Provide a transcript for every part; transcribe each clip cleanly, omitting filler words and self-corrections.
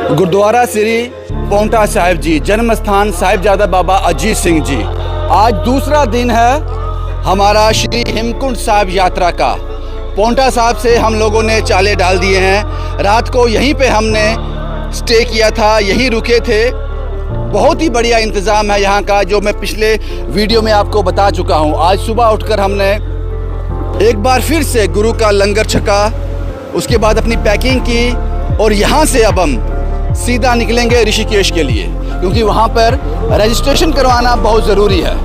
गुरुद्वारा श्री पांवटा साहिब जी, जन्म स्थान साहिबजादा बाबा अजीत सिंह जी। आज दूसरा दिन है हमारा श्री हेमकुंड साहिब यात्रा का। पांवटा साहिब से हम लोगों ने चाले डाल दिए हैं। रात को यहीं पे हमने स्टे किया था, यहीं रुके थे। बहुत ही बढ़िया इंतज़ाम है यहाँ का, जो मैं पिछले वीडियो में आपको बता चुका हूँ। आज सुबह उठकर हमने एक बार फिर से गुरु का लंगर छका, उसके बाद अपनी पैकिंग की और यहाँ से अब हम सीधा निकलेंगे ऋषिकेश के लिए, क्योंकि वहाँ पर रजिस्ट्रेशन करवाना बहुत ज़रूरी है।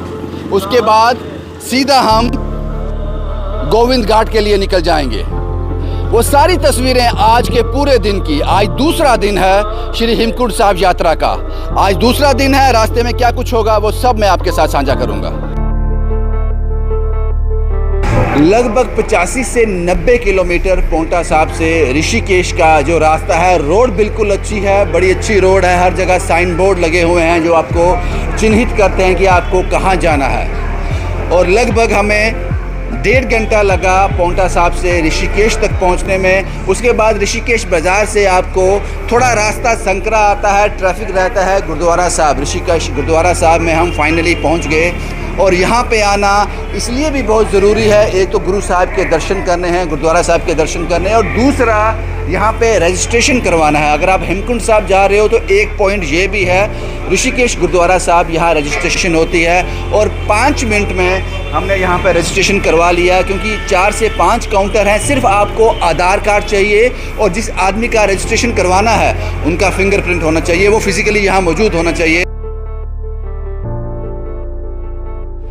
उसके बाद सीधा हम गोविंद घाट के लिए निकल जाएंगे। वो सारी तस्वीरें आज के पूरे दिन की। आज दूसरा दिन है श्री हेमकुंड साहिब यात्रा का। आज दूसरा दिन है, रास्ते में क्या कुछ होगा वो सब मैं आपके साथ साझा करूँगा। लगभग 85 से 90 किलोमीटर पांवटा साहिब से ऋषिकेश का जो रास्ता है, रोड बिल्कुल अच्छी है, बड़ी अच्छी रोड है। हर जगह साइन बोर्ड लगे हुए हैं जो आपको चिन्हित करते हैं कि आपको कहाँ जाना है। और लगभग हमें 1.5 घंटा लगा पांवटा साहिब से ऋषिकेश तक पहुंचने में। उसके बाद ऋषिकेश बाज़ार से आपको थोड़ा रास्ता संकरा आता है, ट्रैफिक रहता है। गुरुद्वारा साहिब, ऋषिकेश गुरुद्वारा साहिब में हम फाइनली पहुंच गए। और यहाँ पे आना इसलिए भी बहुत ज़रूरी है, एक तो गुरु साहिब के दर्शन करने हैं, गुरुद्वारा साहिब के दर्शन करने हैं, और दूसरा यहाँ पे रजिस्ट्रेशन करवाना है। अगर आप हेमकुंड साहिब जा रहे हो तो एक पॉइंट ये भी है, ऋषिकेश गुरुद्वारा साहिब यहाँ रजिस्ट्रेशन होती है। और 5 मिनट में हमने यहाँ पे रजिस्ट्रेशन करवा लिया, क्योंकि 4 से 5 काउंटर हैं। सिर्फ आपको आधार कार्ड चाहिए और जिस आदमी का रजिस्ट्रेशन करवाना है उनका फिंगरप्रिंट होना चाहिए, वो फिज़िकली यहाँ मौजूद होना चाहिए।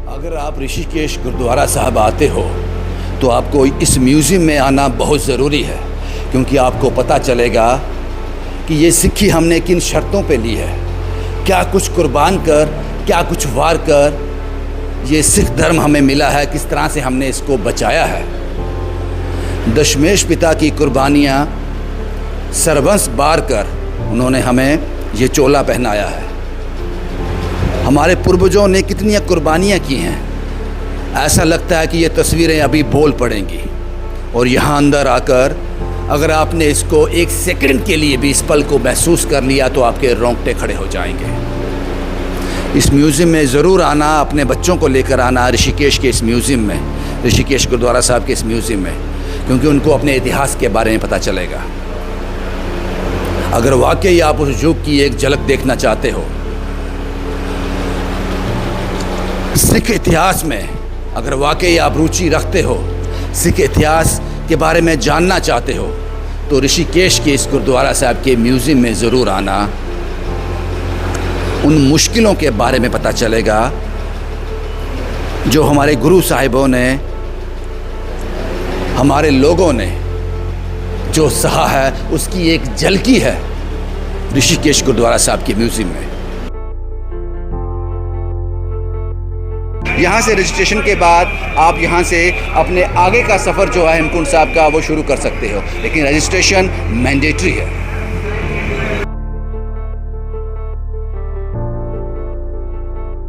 अगर आप ऋषिकेश गुरुद्वारा साहिब आते हो तो आपको इस म्यूज़ियम में आना बहुत ज़रूरी है, क्योंकि आपको पता चलेगा कि ये सिक्की हमने किन शर्तों पे ली है, क्या कुछ कुर्बान कर, क्या कुछ वार कर ये सिख धर्म हमें मिला है, किस तरह से हमने इसको बचाया है। दशमेश पिता की कुर्बानियाँ सर्वंस बार कर उन्होंने हमें ये चोला पहनाया है। हमारे पूर्वजों ने कितनी कुर्बानियाँ की हैं, ऐसा लगता है कि ये तस्वीरें अभी बोल पड़ेंगी। और यहाँ अंदर आकर अगर आपने इसको एक सेकंड के लिए भी इस पल को महसूस कर लिया तो आपके रोंगटे खड़े हो जाएंगे। इस म्यूज़ियम में ज़रूर आना, अपने बच्चों को लेकर आना ऋषिकेश के इस म्यूज़ियम में, ऋषिकेश गुरुद्वारा साहिब के इस म्यूज़ियम में, क्योंकि उनको अपने इतिहास के बारे में पता चलेगा। अगर वाकई आप उस युग की एक झलक देखना चाहते हो, सिख इतिहास में अगर वाकई आप रुचि रखते हो, सिख इतिहास के बारे में जानना चाहते हो, तो ऋषिकेश के इस गुरुद्वारा साहिब के म्यूज़ियम में ज़रूर आना। उन मुश्किलों के बारे में पता चलेगा जो हमारे गुरु साहिबों ने, हमारे लोगों ने जो सहा है, उसकी एक झलकी है ऋषिकेश गुरुद्वारा साहिब के म्यूज़ियम में। यहाँ से रजिस्ट्रेशन के बाद आप यहाँ से अपने आगे का सफ़र जो है हेमकुंड साहिब का वो शुरू कर सकते हो, लेकिन रजिस्ट्रेशन मैंडेटरी है।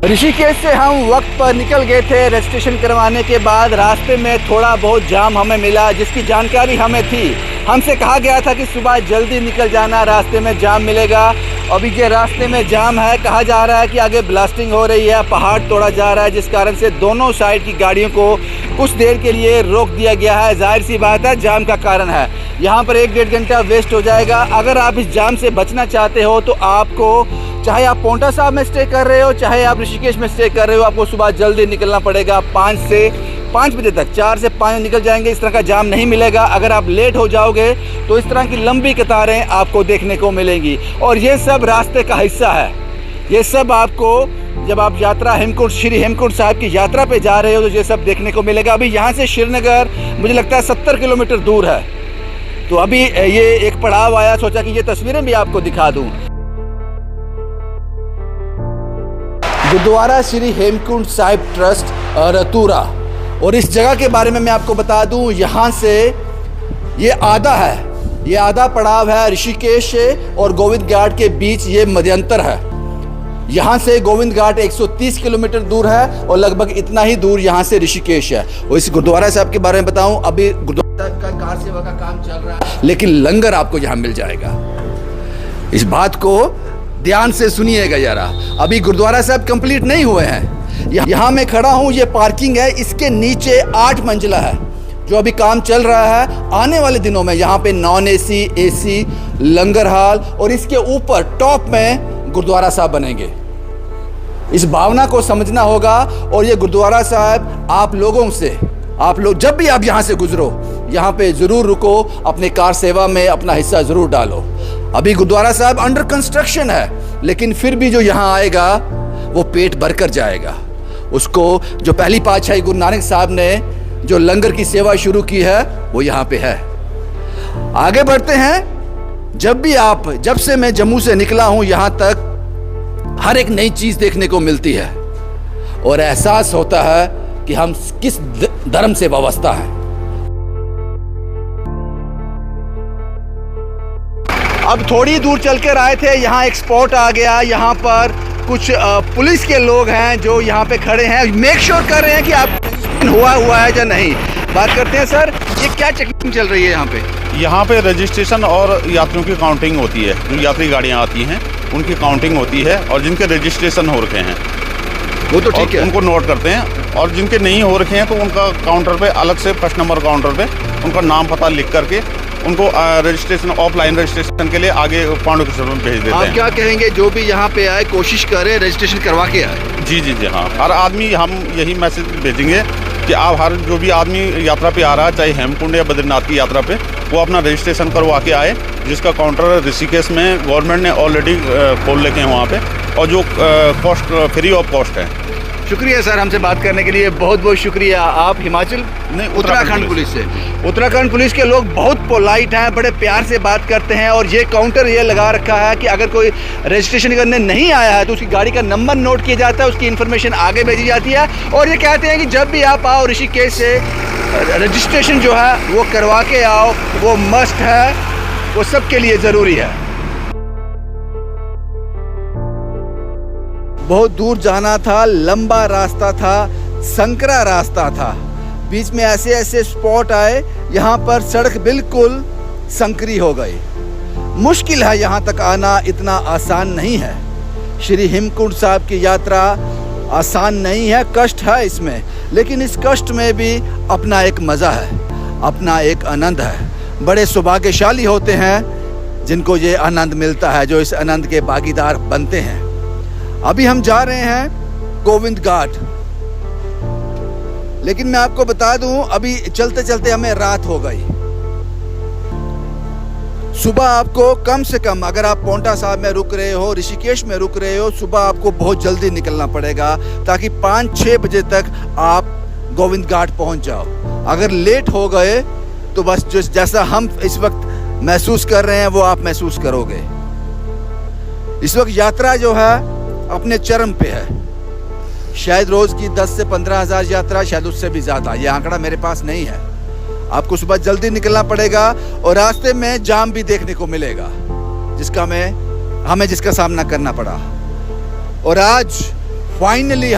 ऋषिकेश से हम वक्त पर निकल गए थे। रजिस्ट्रेशन करवाने के बाद रास्ते में थोड़ा बहुत जाम हमें मिला, जिसकी जानकारी हमें थी। हमसे कहा गया था कि सुबह जल्दी निकल जाना, रास्ते में जाम मिलेगा। अभी ये रास्ते में जाम है, कहा जा रहा है कि आगे ब्लास्टिंग हो रही है, पहाड़ तोड़ा जा रहा है, जिस कारण से दोनों साइड की गाड़ियों को कुछ देर के लिए रोक दिया गया है। जाहिर सी बात है, जाम का कारण है। यहाँ पर 1-1.5 घंटा वेस्ट हो जाएगा। अगर आप इस जाम से बचना चाहते हो तो आपको, चाहे आप पांवटा साहिब में स्टे कर रहे हो, चाहे आप ऋषिकेश में स्टे कर रहे हो, आपको सुबह जल्दी निकलना पड़ेगा। 5 बजे तक, 4 से 5 निकल जाएंगे। इस तरह का जाम नहीं मिलेगा। अगर आप लेट हो जाओगे तो इस तरह की लंबी कतारें आपको देखने को मिलेंगी। और ये सब रास्ते का हिस्सा है। ये सब आपको जब आप यात्रा श्री हेमकुंड साहिब की यात्रा पे जा रहे हो तो ये सब देखने को मिलेगा। अभी यहाँ से श्रीनगर मुझे लगता है 70 किलोमीटर दूर है। तो अभी ये एक पड़ाव आया, सोचा कि ये तस्वीरें भी आपको दिखा दूँ। गुरुद्वारा श्री हेमकुंड साहिब ट्रस्ट रतूरा, और इस जगह के बारे में मैं आपको बता दूं, यहाँ से ये आधा है, ये आधा पड़ाव है ऋषिकेश और गोविंद घाट के बीच, ये मध्यांतर है। यहाँ से गोविंद घाट 130 किलोमीटर दूर है और लगभग इतना ही दूर यहाँ से ऋषिकेश है। और इस गुरुद्वारा साहिब के बारे में बताऊं, अभी गुरुद्वारा का कार सेवा का काम चल रहा है, लेकिन लंगर आपको यहाँ मिल जाएगा। इस बात को ध्यान से सुनिएगा जरा। अभी गुरुद्वारा साहब कंप्लीट नहीं हुए हैं। यहाँ मैं खड़ा हूँ, ये पार्किंग है, इसके नीचे 8 मंजिला है जो अभी काम चल रहा है। आने वाले दिनों में यहाँ पे नॉन एसी, एसी, लंगर हाल और इसके ऊपर टॉप में गुरुद्वारा साहब बनेंगे। इस भावना को समझना होगा। और ये गुरुद्वारा साहब आप लोग जब भी आप यहाँ से गुजरो, यहाँ पे ज़रूर रुको, अपने कार सेवा में अपना हिस्सा ज़रूर डालो। अभी गुरुद्वारा साहब अंडर कंस्ट्रक्शन है, लेकिन फिर भी जो यहाँ आएगा वो पेट भरकर जाएगा। उसको जो पहली पातशाही गुरु नानक साहब ने जो लंगर की सेवा शुरू की है वो यहाँ पे है। आगे बढ़ते हैं। जब से मैं जम्मू से निकला हूँ, यहाँ तक हर एक नई चीज देखने को मिलती है और एहसास होता है कि हम किस धर्म से वाबस्ता हैं। अब थोड़ी दूर चलकर आए थे, यहाँ एक स्पॉट आ गया। यहाँ पर कुछ पुलिस के लोग हैं जो यहाँ पे खड़े हैं, मेक श्योर कर रहे हैं कि आप हुआ है या नहीं। बात करते हैं। सर, ये क्या चेकिंग चल रही है यहाँ पे? यहाँ पे रजिस्ट्रेशन और यात्रियों की काउंटिंग होती है। जो यात्री गाड़ियाँ आती हैं उनकी काउंटिंग होती है और जिनके रजिस्ट्रेशन हो रखे हैं वो तो ठीक है, उनको नोट करते हैं। और जिनके नहीं हो रखे हैं तो उनका काउंटर पे अलग से फर्स्ट नंबर काउंटर पे उनका नाम पता लिख करके उनको रजिस्ट्रेशन, ऑफलाइन रजिस्ट्रेशन के लिए आगे पांडु के में भेज देते हैं। आप क्या कहेंगे, जो भी यहाँ पे आए कोशिश करें रजिस्ट्रेशन करवा के आए? जी जी जी हाँ, हर आदमी हम यही मैसेज भेजेंगे कि आप जो भी आदमी यात्रा पे आ रहा है, चाहे हेमकुंड या बद्रीनाथ की यात्रा पे, वो अपना रजिस्ट्रेशन करवा के आए, जिसका काउंटर ऋषिकेश में गवर्नमेंट ने ऑलरेडी खोल रखे हैं वहाँ पे, और जो कॉस्ट फ्री ऑफ कॉस्ट है। शुक्रिया सर, हमसे बात करने के लिए बहुत बहुत शुक्रिया। आप हिमाचल नहीं, उत्तराखंड पुलिस से। उत्तराखंड पुलिस के लोग बहुत पोलाइट हैं, बड़े प्यार से बात करते हैं। और ये काउंटर ये लगा रखा है कि अगर कोई रजिस्ट्रेशन करने नहीं आया है तो उसकी गाड़ी का नंबर नोट किया जाता है, उसकी इन्फॉर्मेशन आगे भेजी जाती है। और ये कहते हैं कि जब भी आप आओ ऋषिकेश से रजिस्ट्रेशन जो है वो करवा के आओ, वो मस्ट है, वो सबके लिए ज़रूरी है। बहुत दूर जाना था, लंबा रास्ता था, संकरा रास्ता था। बीच में ऐसे ऐसे स्पॉट आए, यहाँ पर सड़क बिल्कुल संकरी हो गई। मुश्किल है यहाँ तक आना, इतना आसान नहीं है। श्री हेमकुंड साहब की यात्रा आसान नहीं है, कष्ट है इसमें, लेकिन इस कष्ट में भी अपना एक मज़ा है, अपना एक आनंद है। बड़े सौभाग्यशाली होते हैं जिनको ये आनंद मिलता है, जो इस आनंद के भागीदार बनते हैं। अभी हम जा रहे हैं गोविंद घाट, लेकिन मैं आपको बता दूं, अभी चलते चलते हमें रात हो गई। सुबह आपको कम से कम, अगर आप पोंटा साहब में रुक रहे हो, ऋषिकेश में रुक रहे हो, सुबह आपको बहुत जल्दी निकलना पड़ेगा ताकि 5-6 बजे तक आप गोविंद घाट पहुंच जाओ। अगर लेट हो गए तो बस जैसा हम इस वक्त महसूस कर रहे हैं वो आप महसूस करोगे। इस वक्त यात्रा जो है अपने चरम पे है। शायद रोज की 10 से 15 हज़ार यात्रा, शायद उससे भी ज़्यादा, ये आंकड़ा मेरे पास नहीं है। आपको सुबह जल्दी निकलना पड़ेगा और रास्ते में जाम भी देखने को मिलेगा, हमें जिसका सामना करना पड़ा। और आज फाइनली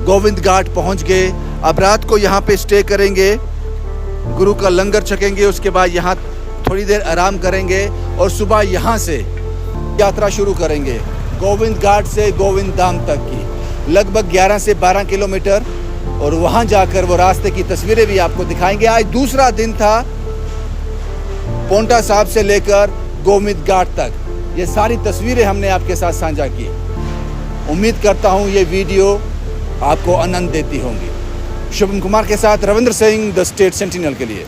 गोविंद घाट पहुंच गए। अब रात को यहाँ पे स्टे करेंगे, गुरु का लंगर छकेंगे, उसके बाद यहाँ थोड़ी देर आराम करेंगे और सुबह यहाँ से यात्रा शुरू करेंगे गोविंद घाट से गोविंद धाम तक की, लगभग 11 से 12 किलोमीटर। और वहाँ जाकर वो रास्ते की तस्वीरें भी आपको दिखाएंगे। आज दूसरा दिन था पोंटा साहब से लेकर गोविंद घाट तक, ये सारी तस्वीरें हमने आपके साथ साझा की। उम्मीद करता हूँ ये वीडियो आपको आनंद देती होंगी। शुभम कुमार के साथ Ravindra Singh, the state sentinel के लिए।